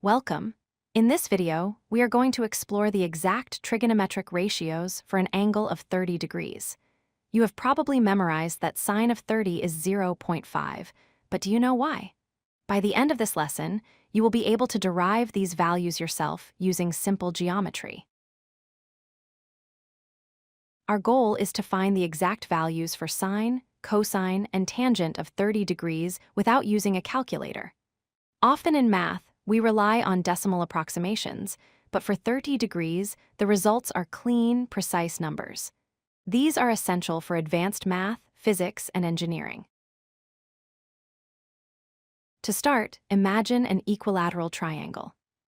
Welcome. In this video, we are going to explore the exact trigonometric ratios for an angle of 30 degrees. You have probably memorized that sine of 30 is 0.5, but do you know why? By the end of this lesson, you will be able to derive these values yourself using simple geometry. Our goal is to find the exact values for sine, cosine, and tangent of 30 degrees without using a calculator. Often in math, we rely on decimal approximations, but for 30 degrees, the results are clean, precise numbers. These are essential for advanced math, physics, and engineering. To start, imagine an equilateral triangle.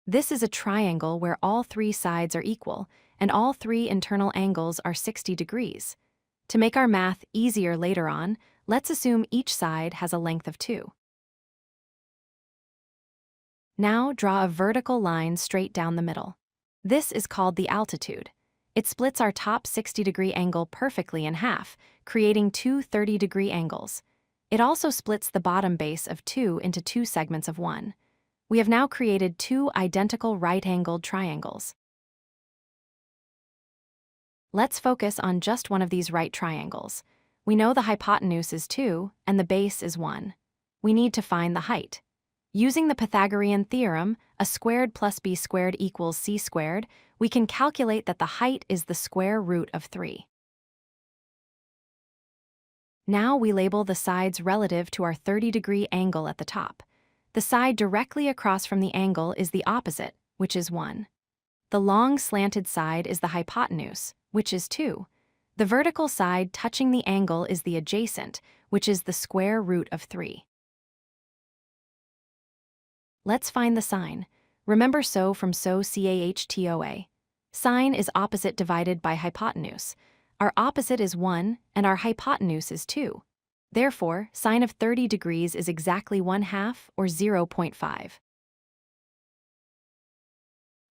This is a triangle where all three sides are equal, and all three internal angles are 60 degrees. To make our math easier later on, let's assume each side has a length of 2. Now draw a vertical line straight down the middle. This is called the altitude. It splits our top 60-degree angle perfectly in half, creating two 30-degree angles. It also splits the bottom base of 2 into two segments of 1. We have now created two identical right-angled triangles. Let's focus on just one of these right triangles. We know the hypotenuse is 2 and the base is 1. We need to find the height. Using the Pythagorean theorem, a squared plus b squared equals c squared, we can calculate that the height is the square root of 3. Now we label the sides relative to our 30-degree angle at the top. The side directly across from the angle is the opposite, which is 1. The long slanted side is the hypotenuse, which is 2. The vertical side touching the angle is the adjacent, which is the square root of 3. Let's find the sine. Remember SO from SO CAHTOA. Sine is opposite divided by hypotenuse. Our opposite is 1, and our hypotenuse is 2. Therefore, sine of 30 degrees is exactly 1/2, or 0.5.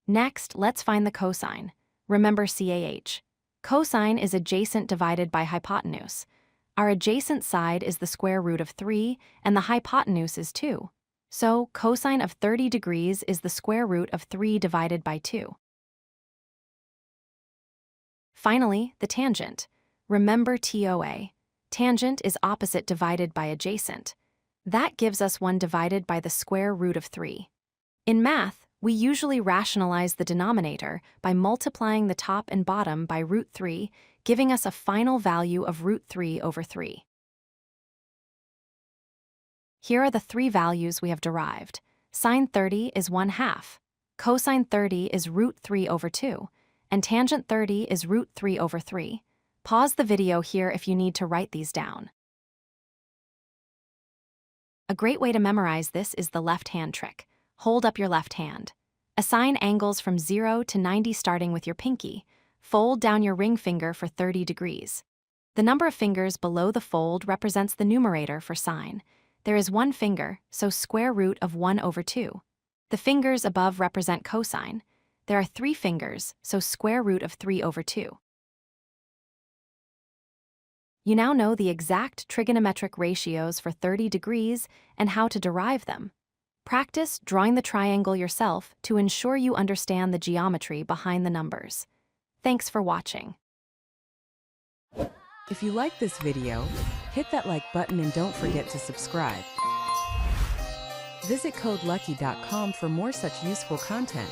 Next, let's find the cosine. Remember CAH. Cosine is adjacent divided by hypotenuse. Our adjacent side is the square root of 3, and the hypotenuse is 2. So, cosine of 30 degrees is the square root of 3 divided by 2. Finally, the tangent. Remember TOA. Tangent is opposite divided by adjacent. That gives us 1 divided by the square root of 3. In math, we usually rationalize the denominator by multiplying the top and bottom by root 3, giving us a final value of root 3 over 3. Here are the three values we have derived. Sine 30 is 1/2, cosine 30 is root 3 over 2, and tangent 30 is root 3 over 3. Pause the video here if you need to write these down. A great way to memorize this is the left-hand trick. Hold up your left hand. Assign angles from 0 to 90 starting with your pinky. Fold down your ring finger for 30 degrees. The number of fingers below the fold represents the numerator for sine. There is 1 finger, so square root of 1 over 2. The fingers above represent cosine. There are 3 fingers, so square root of 3 over 2. You now know the exact trigonometric ratios for 30 degrees and how to derive them. Practice drawing the triangle yourself to ensure you understand the geometry behind the numbers. Thanks for watching. If you like this video, hit that like button and don't forget to subscribe. Visit codelucky.com for more such useful content.